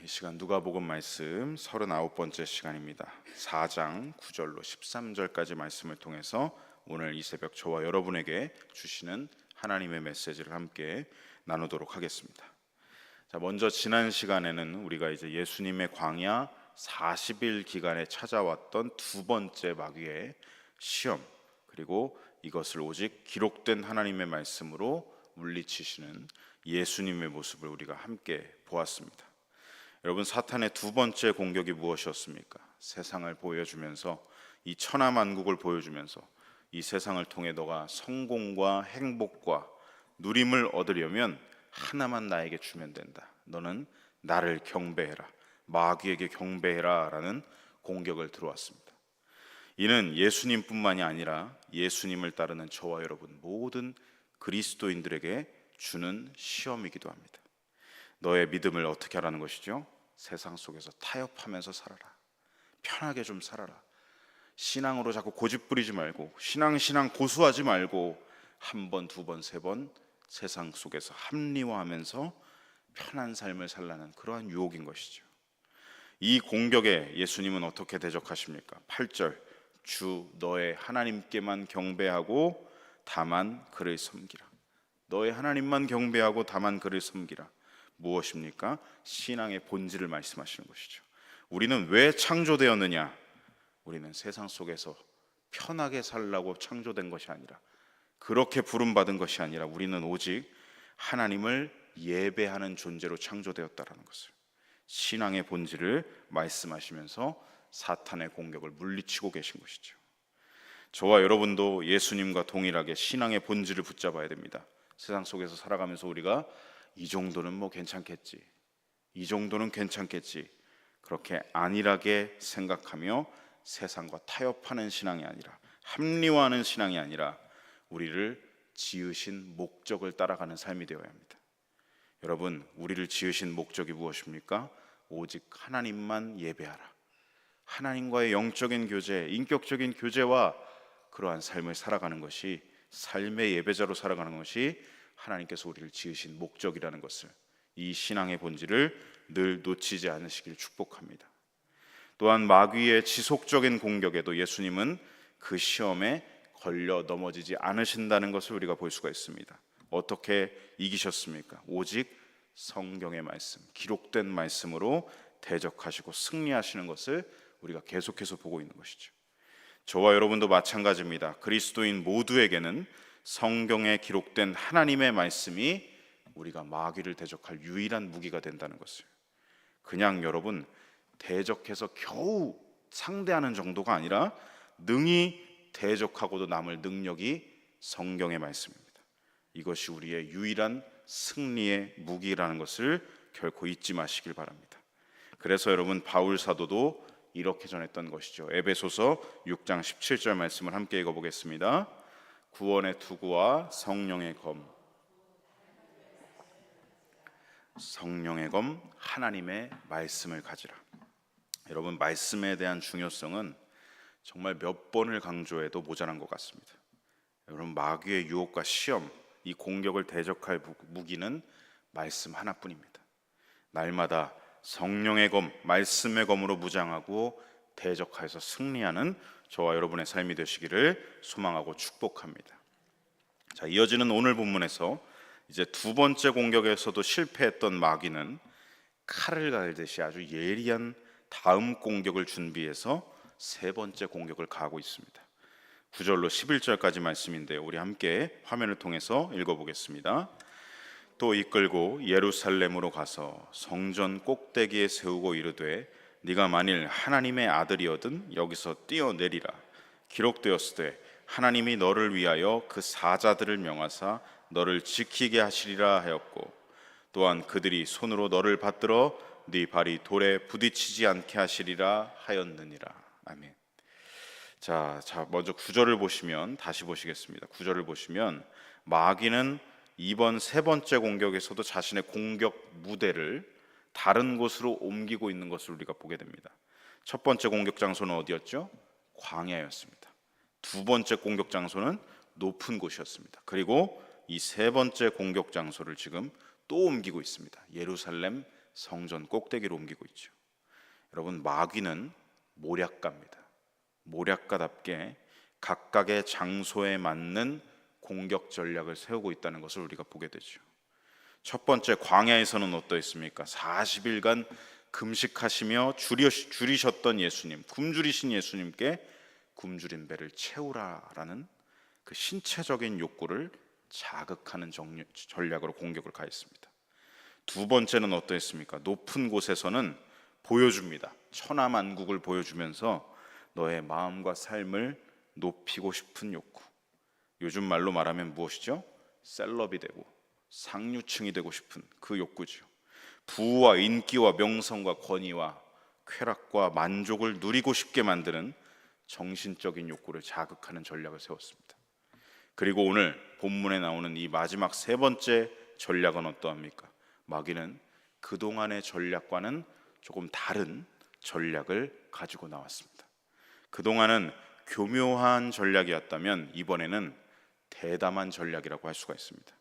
이 시간 누가복음 말씀 39번째 시간입니다. 4장 9절로 13절까지 말씀을 통해서 오늘 이 새벽 저와 여러분에게 주시는 하나님의 메시지를 함께 나누도록 하겠습니다. 자, 먼저 지난 시간에는 우리가 이제 예수님의 광야 40일 기간에 찾아왔던 두 번째 마귀의 시험, 그리고 이것을 오직 기록된 하나님의 말씀으로 물리치시는 예수님의 모습을 우리가 함께 보았습니다. 여러분, 사탄의 두 번째 공격이 무엇이었습니까? 세상을 보여주면서, 이 천하만국을 보여주면서 이 세상을 통해 너가 성공과 행복과 누림을 얻으려면 하나만 나에게 주면 된다. 너는 나를 경배해라, 마귀에게 경배해라 라는 공격을 들어왔습니다. 이는 예수님뿐만이 아니라 예수님을 따르는 저와 여러분 모든 그리스도인들에게 주는 시험이기도 합니다. 너의 믿음을 어떻게 하라는 것이죠? 세상 속에서 타협하면서 살아라. 편하게 좀 살아라. 신앙으로 자꾸 고집 부리지 말고, 신앙 고수하지 말고, 한 번, 두 번, 세 번 세상 속에서 합리화하면서 편한 삶을 살라는 그러한 유혹인 것이죠. 이 공격에 예수님은 어떻게 대적하십니까? 8절, 주 너의 하나님께만 경배하고 다만 그를 섬기라. 너의 하나님만 경배하고 다만 그를 섬기라. 무엇입니까? 신앙의 본질을 말씀하시는 것이죠. 우리는 왜 창조되었느냐? 우리는 세상 속에서 편하게 살라고 창조된 것이 아니라, 그렇게 부름받은 것이 아니라, 우리는 오직 하나님을 예배하는 존재로 창조되었다라는 것을, 신앙의 본질을 말씀하시면서 사탄의 공격을 물리치고 계신 것이죠. 저와 여러분도 예수님과 동일하게 신앙의 본질을 붙잡아야 됩니다. 세상 속에서 살아가면서 우리가 이 정도는 뭐 괜찮겠지, 이 정도는 괜찮겠지, 그렇게 안일하게 생각하며 세상과 타협하는 신앙이 아니라, 합리화하는 신앙이 아니라, 우리를 지으신 목적을 따라가는 삶이 되어야 합니다. 여러분, 우리를 지으신 목적이 무엇입니까? 오직 하나님만 예배하라. 하나님과의 영적인 교제, 인격적인 교제와 그러한 삶을 살아가는 것이, 삶의 예배자로 살아가는 것이 하나님께서 우리를 지으신 목적이라는 것을, 이 신앙의 본질을 늘 놓치지 않으시길 축복합니다. 또한 마귀의 지속적인 공격에도 예수님은 그 시험에 걸려 넘어지지 않으신다는 것을 우리가 볼 수가 있습니다. 어떻게 이기셨습니까? 오직 성경의 말씀, 기록된 말씀으로 대적하시고 승리하시는 것을 우리가 계속해서 보고 있는 것이죠. 저와 여러분도 마찬가지입니다. 그리스도인 모두에게는 성경에 기록된 하나님의 말씀이 우리가 마귀를 대적할 유일한 무기가 된다는 것을, 그냥 여러분 대적해서 겨우 상대하는 정도가 아니라 능히 대적하고도 남을 능력이 성경의 말씀입니다. 이것이 우리의 유일한 승리의 무기라는 것을 결코 잊지 마시길 바랍니다. 그래서 여러분, 바울 사도도 이렇게 전했던 것이죠. 에베소서 6장 17절 말씀을 함께 읽어보겠습니다. 구원의 투구와 성령의 검, 성령의 검, 하나님의 말씀을 가지라. 여러분, 말씀에 대한 중요성은 정말 몇 번을 강조해도 모자란 것 같습니다. 여러분, 마귀의 유혹과 시험, 이 공격을 대적할 무기는 말씀 하나뿐입니다. 날마다 성령의 검, 말씀의 검으로 무장하고 대적하여서 승리하는 저와 여러분의 삶이 되시기를 소망하고 축복합니다. 자, 이어지는 오늘 본문에서 이제 두 번째 공격에서도 실패했던 마귀는 칼을 갈듯이 아주 예리한 다음 공격을 준비해서 세 번째 공격을 가하고 있습니다. 9절로 11절까지 말씀인데요, 우리 함께 화면을 통해서 읽어보겠습니다. 또 이끌고 예루살렘으로 가서 성전 꼭대기에 세우고 이르되, 네가 만일 하나님의 아들이거든 여기서 뛰어내리라. 기록되었으되 하나님이 너를 위하여 그 사자들을 명하사 너를 지키게 하시리라 하였고, 또한 그들이 손으로 너를 받들어 네 발이 돌에 부딪히지 않게 하시리라 하였느니라. 아멘. 자, 먼저 9절을 보시면, 다시 보시겠습니다. 9절을 보시면 마귀는 이번 세 번째 공격에서도 자신의 공격 무대를 다른 곳으로 옮기고 있는 것을 우리가 보게 됩니다. 첫 번째 공격 장소는 어디였죠? 광야였습니다. 두 번째 공격 장소는 높은 곳이었습니다. 그리고 이 세 번째 공격 장소를 지금 또 옮기고 있습니다. 예루살렘 성전 꼭대기로 옮기고 있죠. 여러분, 마귀는 모략가입니다. 모략가답게 각각의 장소에 맞는 공격 전략을 세우고 있다는 것을 우리가 보게 되죠. 첫 번째, 광야에서는 어떠했습니까? 40일간 금식하시며 줄이셨던 예수님, 굶주리신 예수님께 굶주린 배를 채우라라는 그 신체적인 욕구를 자극하는 전략으로 공격을 가했습니다. 두 번째는 어떠했습니까? 높은 곳에서는 보여줍니다. 천하만국을 보여주면서 너의 마음과 삶을 높이고 싶은 욕구, 요즘 말로 말하면 무엇이죠? 셀럽이 되고 상류층이 되고 싶은 그 욕구죠. 부와 인기와 명성과 권위와 쾌락과 만족을 누리고 싶게 만드는 정신적인 욕구를 자극하는 전략을 세웠습니다. 그리고 오늘 본문에 나오는 이 마지막 세 번째 전략은 어떠합니까? 마귀는 그동안의 전략과는 조금 다른 전략을 가지고 나왔습니다. 그동안은 교묘한 전략이었다면 이번에는 대담한 전략이라고 할 수가 있습니다.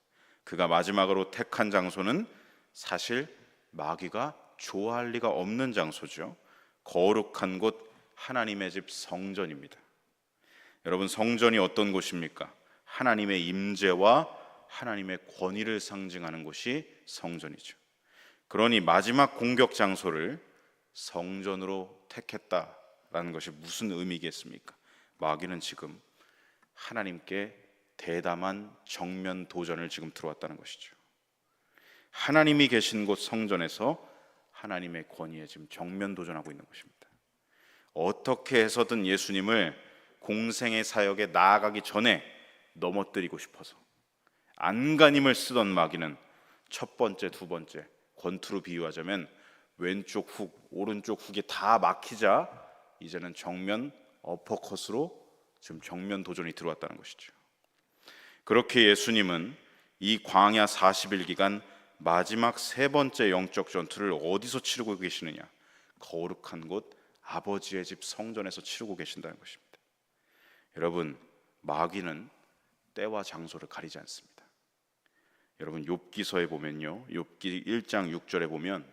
그가 마지막으로 택한 장소는 사실 마귀가 좋아할 리가 없는 장소죠. 거룩한 곳, 하나님의 집 성전입니다. 여러분, 성전이 어떤 곳입니까? 하나님의 임재와 하나님의 권위를 상징하는 곳이 성전이죠. 그러니 마지막 공격 장소를 성전으로 택했다라는 것이 무슨 의미겠습니까? 마귀는 지금 하나님께 대담한 정면 도전을 지금 들어왔다는 것이죠. 하나님이 계신 곳 성전에서 하나님의 권위에 지금 정면 도전하고 있는 것입니다. 어떻게 해서든 예수님을 공생의 사역에 나아가기 전에 넘어뜨리고 싶어서 안간힘을 쓰던 마귀는 첫 번째, 두 번째, 권투로 비유하자면 왼쪽 훅, 오른쪽 훅이 다 막히자 이제는 정면 어퍼컷으로 지금 정면 도전이 들어왔다는 것이죠. 그렇게 예수님은 이 광야 40일 기간 마지막 세 번째 영적 전투를 어디서 치르고 계시느냐? 거룩한 곳 아버지의 집 성전에서 치르고 계신다는 것입니다. 여러분, 마귀는 때와 장소를 가리지 않습니다. 여러분, 욥기서에 보면요, 욥기 1장 6절에 보면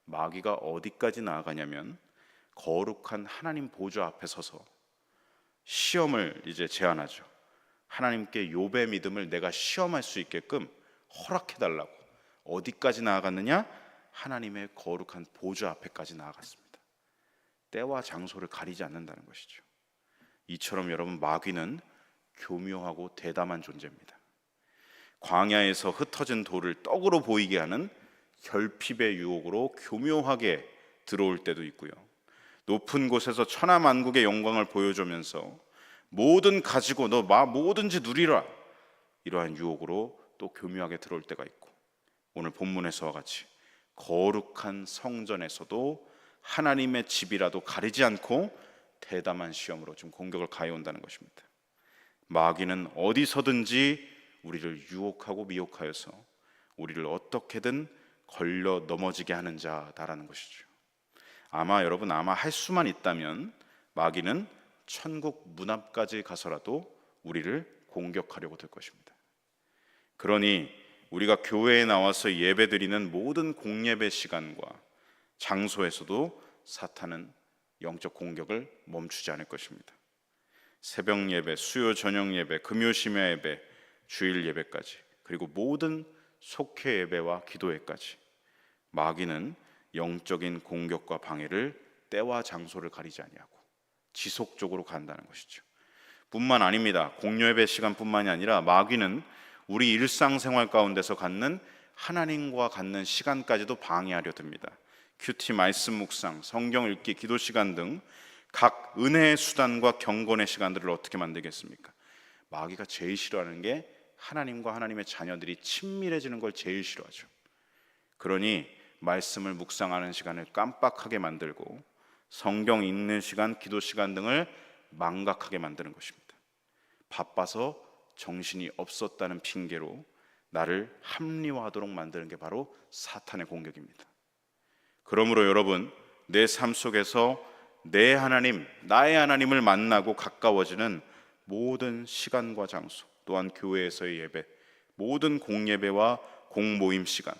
마귀가 어디까지 나아가냐면 거룩한 하나님 보좌 앞에 서서 시험을 이제 제안하죠. 하나님께 욥의 믿음을 내가 시험할 수 있게끔 허락해달라고. 어디까지 나아갔느냐? 하나님의 거룩한 보좌 앞에까지 나아갔습니다. 때와 장소를 가리지 않는다는 것이죠. 이처럼 여러분, 마귀는 교묘하고 대담한 존재입니다. 광야에서 흩어진 돌을 떡으로 보이게 하는 결핍의 유혹으로 교묘하게 들어올 때도 있고요, 높은 곳에서 천하만국의 영광을 보여주면서 뭐든 가지고 너 뭐든지 누리라, 이러한 유혹으로 또 교묘하게 들어올 때가 있고, 오늘 본문에서와 같이 거룩한 성전에서도 하나님의 집이라도 가리지 않고 대담한 시험으로 지금 공격을 가해온다는 것입니다. 마귀는 어디서든지 우리를 유혹하고 미혹하여서 우리를 어떻게든 걸려 넘어지게 하는 자다라는 것이죠. 여러분 할 수만 있다면 마귀는 천국 문 앞까지 가서라도 우리를 공격하려고 될 것입니다. 그러니 우리가 교회에 나와서 예배드리는 모든 공예배 시간과 장소에서도 사탄은 영적 공격을 멈추지 않을 것입니다. 새벽 예배, 수요 저녁 예배, 금요 심야 예배, 주일 예배까지, 그리고 모든 속회 예배와 기도회까지 마귀는 영적인 공격과 방해를 때와 장소를 가리지 아니하고 지속적으로 간다는 것이죠. 뿐만 아닙니다. 공예배 시간뿐만이 아니라 마귀는 우리 일상생활 가운데서 갖는 하나님과 갖는 시간까지도 방해하려 듭니다. 큐티 말씀 묵상, 성경 읽기, 기도 시간 등 각 은혜의 수단과 경건의 시간들을 어떻게 만들겠습니까? 마귀가 제일 싫어하는 게 하나님과 하나님의 자녀들이 친밀해지는 걸 제일 싫어하죠. 그러니 말씀을 묵상하는 시간을 깜빡하게 만들고 성경 읽는 시간, 기도 시간 등을 망각하게 만드는 것입니다. 바빠서 정신이 없었다는 핑계로 나를 합리화하도록 만드는 게 바로 사탄의 공격입니다. 그러므로 여러분, 내 삶 속에서 내 하나님, 나의 하나님을 만나고 가까워지는 모든 시간과 장소, 또한 교회에서의 예배, 모든 공예배와 공모임 시간,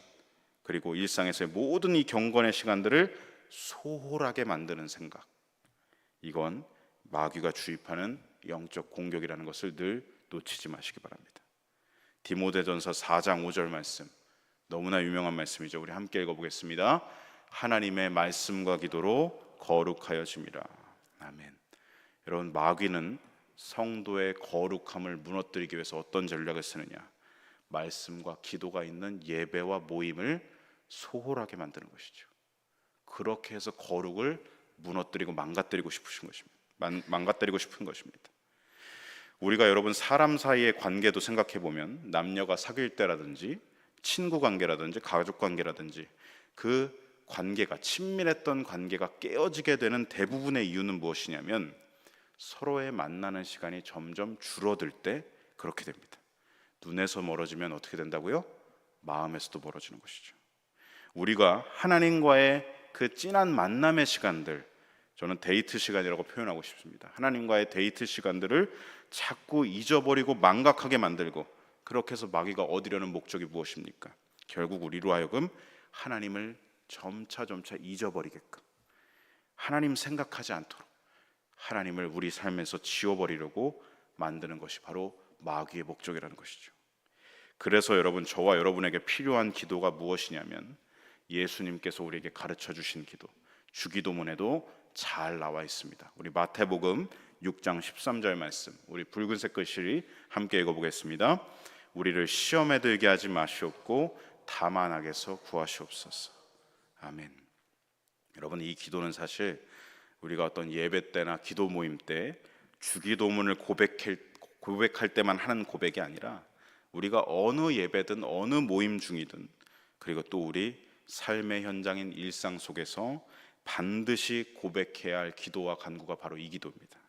그리고 일상에서의 모든 이 경건의 시간들을 소홀하게 만드는 생각, 이건 마귀가 주입하는 영적 공격이라는 것을 늘 놓치지 마시기 바랍니다. 디모데전서 4장 5절 말씀, 너무나 유명한 말씀이죠. 우리 함께 읽어보겠습니다. 하나님의 말씀과 기도로 거룩하여짐이라. 아멘. 여러분, 마귀는 성도의 거룩함을 무너뜨리기 위해서 어떤 전략을 쓰느냐? 말씀과 기도가 있는 예배와 모임을 소홀하게 만드는 것이죠. 그렇게 해서 거룩을 무너뜨리고 망가뜨리고 싶은 것입니다. 우리가 여러분 사람 사이의 관계도 생각해 보면 남녀가 사귈 때라든지 친구 관계라든지 가족 관계라든지 그 관계가, 친밀했던 관계가 깨어지게 되는 대부분의 이유는 무엇이냐면 서로의 만나는 시간이 점점 줄어들 때 그렇게 됩니다. 눈에서 멀어지면 어떻게 된다고요? 마음에서도 멀어지는 것이죠. 우리가 하나님과의 그 진한 만남의 시간들, 저는 데이트 시간이라고 표현하고 싶습니다. 하나님과의 데이트 시간들을 자꾸 잊어버리고 망각하게 만들고, 그렇게 해서 마귀가 얻으려는 목적이 무엇입니까? 결국 우리로 하여금 하나님을 점차 잊어버리게끔, 하나님 생각하지 않도록 하나님을 우리 삶에서 지워버리려고 만드는 것이 바로 마귀의 목적이라는 것이죠. 그래서 여러분, 저와 여러분에게 필요한 기도가 무엇이냐면 예수님께서 우리에게 가르쳐 주신 기도, 주기도문에도 잘 나와 있습니다. 우리 마태복음 6장 13절 말씀, 우리 붉은색 글씨 함께 읽어보겠습니다. 우리를 시험에 들게 하지 마시옵고 다만 악에서 구하시옵소서. 아멘. 여러분, 이 기도는 사실 우리가 어떤 예배 때나 기도 모임 때 주기도문을 고백할 때만 하는 고백이 아니라 우리가 어느 예배든 어느 모임 중이든, 그리고 또 우리 삶의 현장인 일상 속에서 반드시 고백해야 할 기도와 간구가 바로 이 기도입니다.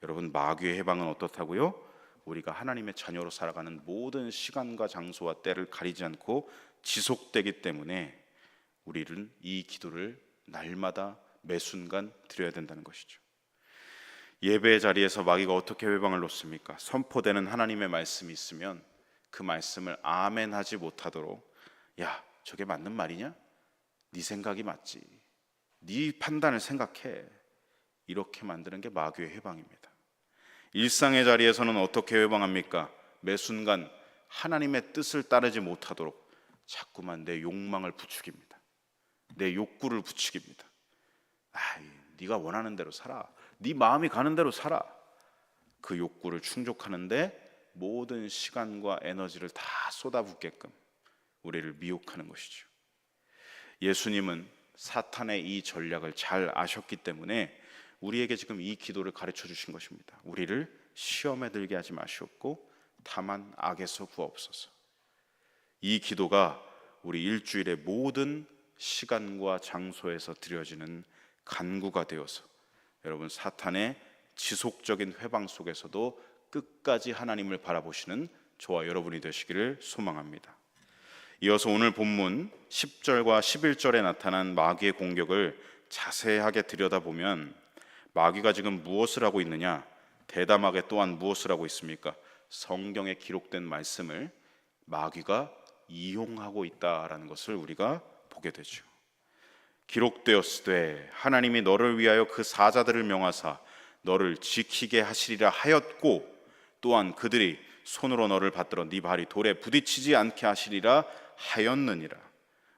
여러분, 마귀의 해방은 어떻다고요? 우리가 하나님의 자녀로 살아가는 모든 시간과 장소와 때를 가리지 않고 지속되기 때문에 우리는 이 기도를 날마다 매 순간 드려야 된다는 것이죠. 예배의 자리에서 마귀가 어떻게 회방을 놓습니까? 선포되는 하나님의 말씀이 있으면 그 말씀을 아멘 하지 못하도록, 야, 저게 맞는 말이냐? 네 생각이 맞지, 네 판단을 생각해, 이렇게 만드는 게 마귀의 회방입니다. 일상의 자리에서는 어떻게 회방합니까? 매 순간 하나님의 뜻을 따르지 못하도록 자꾸만 내 욕망을 부추깁니다. 내 욕구를 부추깁니다. 네가 원하는 대로 살아, 네 마음이 가는 대로 살아. 그 욕구를 충족하는데 모든 시간과 에너지를 다 쏟아붓게끔 우리를 미혹하는 것이죠. 예수님은 사탄의 이 전략을 잘 아셨기 때문에 우리에게 지금 이 기도를 가르쳐 주신 것입니다. 우리를 시험에 들게 하지 마시옵고 다만 악에서 구하옵소서. 이 기도가 우리 일주일의 모든 시간과 장소에서 드려지는 간구가 되어서 여러분, 사탄의 지속적인 회방 속에서도 끝까지 하나님을 바라보시는 저와 여러분이 되시기를 소망합니다. 이어서 오늘 본문 10절과 11절에 나타난 마귀의 공격을 자세하게 들여다보면 마귀가 지금 무엇을 하고 있느냐, 대담하게 또한 무엇을 하고 있습니까? 성경에 기록된 말씀을 마귀가 이용하고 있다라는 것을 우리가 보게 되죠. 기록되었으되 하나님이 너를 위하여 그 사자들을 명하사 너를 지키게 하시리라 하였고, 또한 그들이 손으로 너를 받들어 네 발이 돌에 부딪히지 않게 하시리라 하였느니라.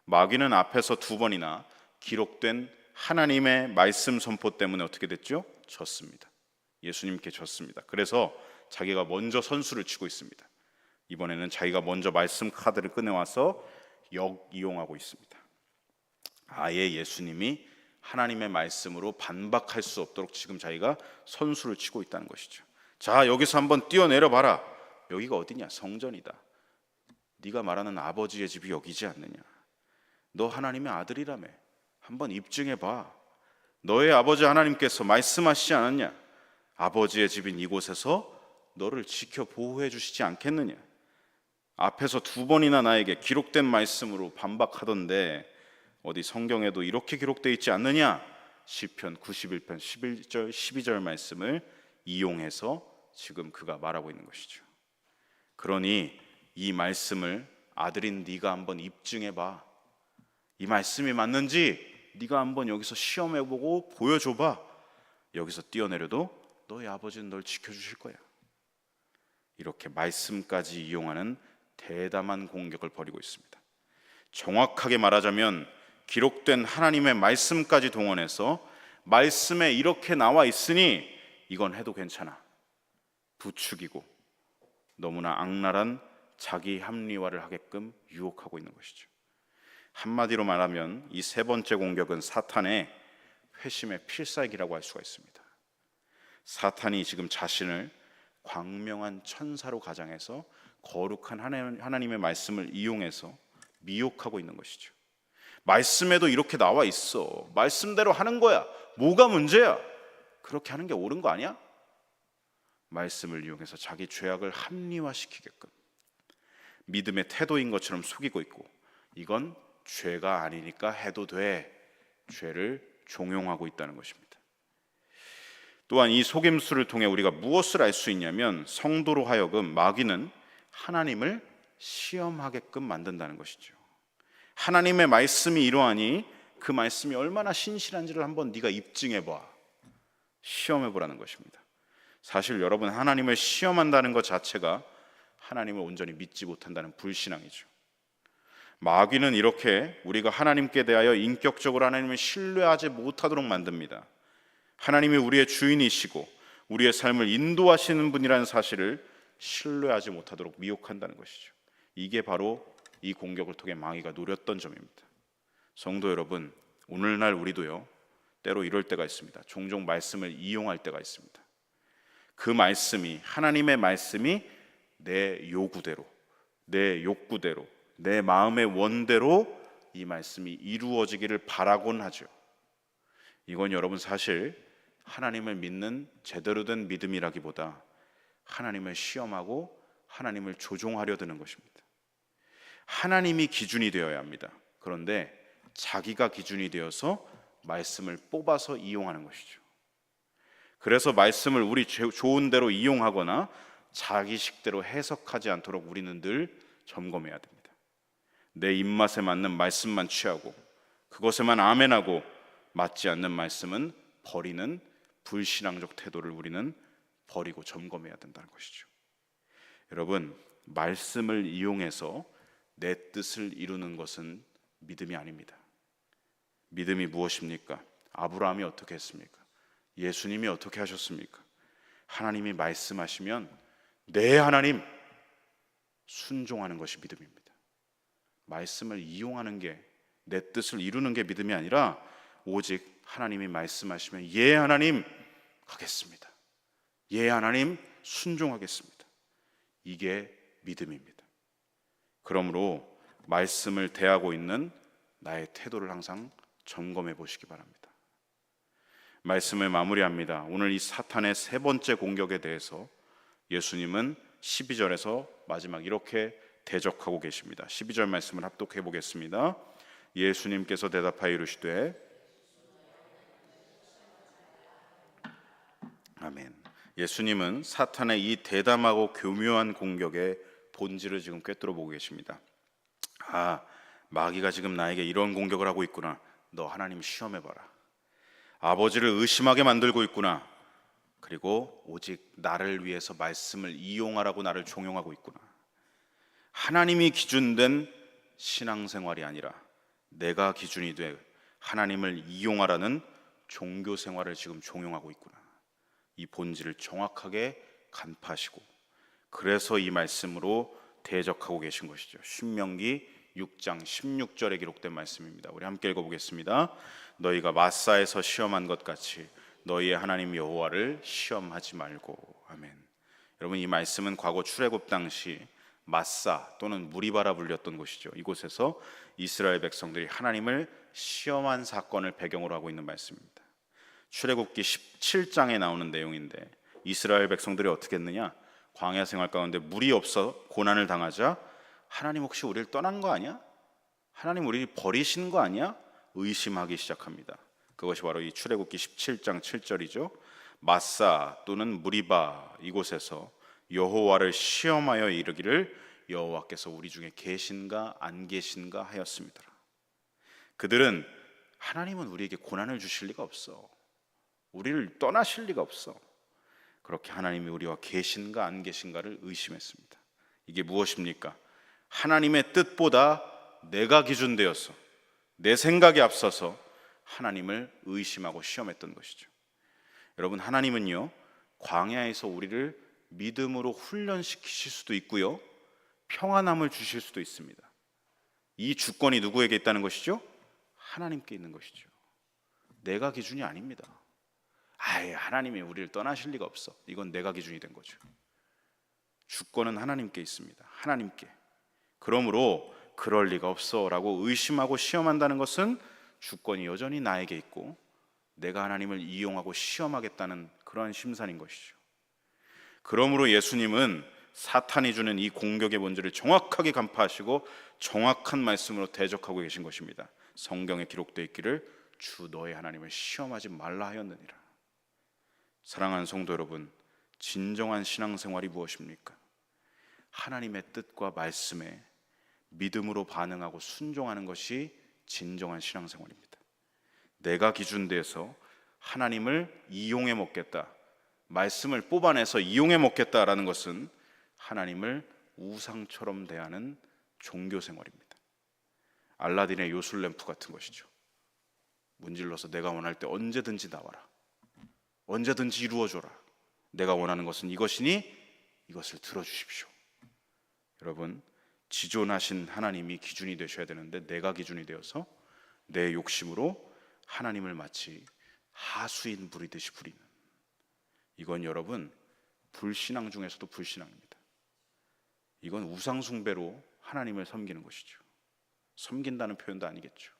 마귀는 앞에서 두 번이나 기록된 하나님의 말씀 선포 때문에 어떻게 됐죠? 졌습니다. 예수님께 졌습니다. 그래서 자기가 먼저 선수를 치고 있습니다. 이번에는 자기가 먼저 말씀 카드를 꺼내와서 역이용하고 있습니다. 아예 예수님이 하나님의 말씀으로 반박할 수 없도록 지금 자기가 선수를 치고 있다는 것이죠. 자, 여기서 한번 뛰어내려 봐라. 여기가 어디냐? 성전이다. 네가 말하는 아버지의 집이 여기지 않느냐? 너 하나님의 아들이라며. 한번 입증해 봐. 너의 아버지 하나님께서 말씀하시지 않았냐? 아버지의 집인 이곳에서 너를 지켜 보호해 주시지 않겠느냐? 앞에서 두 번이나 나에게 기록된 말씀으로 반박하던데 어디 성경에도 이렇게 기록되어 있지 않느냐? 시편 91편 11절 12절 말씀을 이용해서 지금 그가 말하고 있는 것이죠. 그러니 이 말씀을 아들인 네가 한번 입증해 봐. 이 말씀이 맞는지 네가 한번 여기서 시험해보고 보여줘봐. 여기서 뛰어내려도 너희 아버지는 널 지켜주실 거야. 이렇게 말씀까지 이용하는 대담한 공격을 벌이고 있습니다. 정확하게 말하자면 기록된 하나님의 말씀까지 동원해서 말씀에 이렇게 나와 있으니 이건 해도 괜찮아, 부추기고 너무나 악랄한 자기 합리화를 하게끔 유혹하고 있는 것이죠. 한마디로 말하면 이 세 번째 공격은 사탄의 회심의 필살기라고 할 수가 있습니다. 사탄이 지금 자신을 광명한 천사로 가장해서 거룩한 하나님의 말씀을 이용해서 미혹하고 있는 것이죠. 말씀에도 이렇게 나와 있어, 말씀대로 하는 거야, 뭐가 문제야, 그렇게 하는 게 옳은 거 아니야? 말씀을 이용해서 자기 죄악을 합리화시키게끔 믿음의 태도인 것처럼 속이고 있고, 이건 죄가 아니니까 해도 돼, 죄를 종용하고 있다는 것입니다. 또한 이 속임수를 통해 우리가 무엇을 알 수 있냐면 성도로 하여금 마귀는 하나님을 시험하게끔 만든다는 것이죠. 하나님의 말씀이 이러하니 그 말씀이 얼마나 신실한지를 한번 네가 입증해봐, 시험해보라는 것입니다. 사실 여러분, 하나님을 시험한다는 것 자체가 하나님을 온전히 믿지 못한다는 불신앙이죠. 마귀는 이렇게 우리가 하나님께 대하여 인격적으로 하나님을 신뢰하지 못하도록 만듭니다. 하나님이 우리의 주인이시고 우리의 삶을 인도하시는 분이라는 사실을 신뢰하지 못하도록 미혹한다는 것이죠. 이게 바로 이 공격을 통해 마귀가 노렸던 점입니다. 성도 여러분, 오늘날 우리도요, 때로 이럴 때가 있습니다. 종종 말씀을 이용할 때가 있습니다. 그 말씀이, 하나님의 말씀이 내 요구대로, 내 욕구대로, 내 마음의 원대로 이 말씀이 이루어지기를 바라곤 하죠. 이건 여러분 사실 하나님을 믿는 제대로 된 믿음이라기보다 하나님을 시험하고 하나님을 조종하려 드는 것입니다. 하나님이 기준이 되어야 합니다. 그런데 자기가 기준이 되어서 말씀을 뽑아서 이용하는 것이죠. 그래서 말씀을 우리 좋은 대로 이용하거나 자기식대로 해석하지 않도록 우리는 늘 점검해야 됩니다. 내 입맛에 맞는 말씀만 취하고 그것에만 아멘하고 맞지 않는 말씀은 버리는 불신앙적 태도를 우리는 버리고 점검해야 된다는 것이죠. 여러분, 말씀을 이용해서 내 뜻을 이루는 것은 믿음이 아닙니다. 믿음이 무엇입니까? 아브라함이 어떻게 했습니까? 예수님이 어떻게 하셨습니까? 하나님이 말씀하시면 네, 하나님, 순종하는 것이 믿음입니다. 말씀을 이용하는 게, 내 뜻을 이루는 게 믿음이 아니라 오직 하나님이 말씀하시면 예, 하나님, 가겠습니다. 예, 하나님, 순종하겠습니다. 이게 믿음입니다. 그러므로 말씀을 대하고 있는 나의 태도를 항상 점검해 보시기 바랍니다. 말씀을 마무리합니다. 오늘 이 사탄의 세 번째 공격에 대해서 예수님은 12절에서 마지막 이렇게 대적하고 계십니다. 12절 말씀을 합독해 보겠습니다. 예수님께서 대답하여 이르시되, 아멘. 예수님은 사탄의 이 대담하고 교묘한 공격의 본질을 지금 꿰뚫어 보고 계십니다. 아, 마귀가 지금 나에게 이런 공격을 하고 있구나. 너 하나님 시험해봐라. 아버지를 의심하게 만들고 있구나. 그리고 오직 나를 위해서 말씀을 이용하라고 나를 종용하고 있구나. 하나님이 기준된 신앙생활이 아니라 내가 기준이 돼 하나님을 이용하라는 종교생활을 지금 종용하고 있구나. 이 본질을 정확하게 간파하시고 그래서 이 말씀으로 대적하고 계신 것이죠. 신명기 6장 16절에 기록된 말씀입니다. 우리 함께 읽어보겠습니다. 너희가 마사에서 시험한 것 같이 너희의 하나님 여호와를 시험하지 말고. 아멘. 여러분, 이 말씀은 과거 출애굽 당시 마사 또는 무리바라 불렸던 곳이죠. 이곳에서 이스라엘 백성들이 하나님을 시험한 사건을 배경으로 하고 있는 말씀입니다. 출애굽기 17장에 나오는 내용인데 이스라엘 백성들이 어떻게 했느냐? 광야 생활 가운데 물이 없어 고난을 당하자 하나님 혹시 우리를 떠난 거 아니야? 하나님 우리를 버리신 거 아니야? 의심하기 시작합니다. 그것이 바로 이 출애굽기 17장 7절이죠. 마사 또는 무리바 이곳에서 여호와를 시험하여 이르기를 여호와께서 우리 중에 계신가 안 계신가 하였습니다. 그들은 하나님은 우리에게 고난을 주실 리가 없어, 우리를 떠나실 리가 없어, 그렇게 하나님이 우리와 계신가 안 계신가를 의심했습니다. 이게 무엇입니까? 하나님의 뜻보다 내가 기준되어서 내 생각에 앞서서 하나님을 의심하고 시험했던 것이죠. 여러분, 하나님은요, 광야에서 우리를 믿음으로 훈련시키실 수도 있고요, 평안함을 주실 수도 있습니다. 이 주권이 누구에게 있다는 것이죠? 하나님께 있는 것이죠. 내가 기준이 아닙니다. 하나님이 우리를 떠나실 리가 없어, 이건 내가 기준이 된 거죠. 주권은 하나님께 있습니다. 하나님께. 그러므로 그럴 리가 없어 라고 의심하고 시험한다는 것은 주권이 여전히 나에게 있고 내가 하나님을 이용하고 시험하겠다는 그러한 심산인 것이죠. 그러므로 예수님은 사탄이 주는 이 공격의 본질을 정확하게 간파하시고 정확한 말씀으로 대적하고 계신 것입니다. 성경에 기록되어 있기를 주 너의 하나님을 시험하지 말라 하였느니라. 사랑하는 성도 여러분, 진정한 신앙생활이 무엇입니까? 하나님의 뜻과 말씀에 믿음으로 반응하고 순종하는 것이 진정한 신앙생활입니다. 내가 기준돼서 하나님을 이용해 먹겠다, 말씀을 뽑아내서 이용해 먹겠다라는 것은 하나님을 우상처럼 대하는 종교생활입니다. 알라딘의 요술램프 같은 것이죠. 문질러서 내가 원할 때 언제든지 나와라, 언제든지 이루어줘라, 내가 원하는 것은 이것이니 이것을 들어주십시오. 여러분, 지존하신 하나님이 기준이 되셔야 되는데 내가 기준이 되어서 내 욕심으로 하나님을 마치 하수인 부리듯이 부리는, 이건 여러분 불신앙 중에서도 불신앙입니다. 이건 우상숭배로 하나님을 섬기는 것이죠. 섬긴다는 표현도 아니겠죠.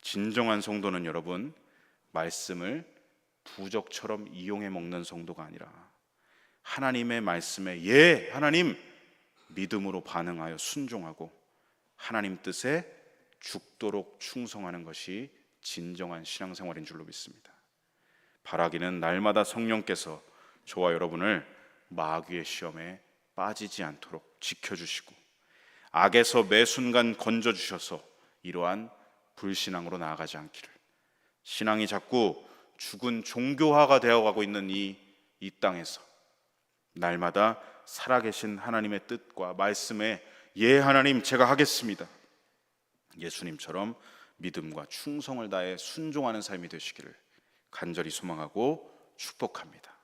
진정한 성도는 여러분, 말씀을 부적처럼 이용해 먹는 성도가 아니라 하나님의 말씀에 예 하나님 믿음으로 반응하여 순종하고 하나님 뜻에 죽도록 충성하는 것이 진정한 신앙생활인 줄로 믿습니다. 바라기는 날마다 성령께서 저와 여러분을 마귀의 시험에 빠지지 않도록 지켜주시고 악에서 매 순간 건져주셔서 이러한 불신앙으로 나아가지 않기를, 신앙이 자꾸 죽은 종교화가 되어가고 있는 이 땅에서 날마다 살아계신 하나님의 뜻과 말씀에 예 하나님 제가 하겠습니다, 예수님처럼 믿음과 충성을 다해 순종하는 삶이 되시기를 간절히 소망하고 축복합니다.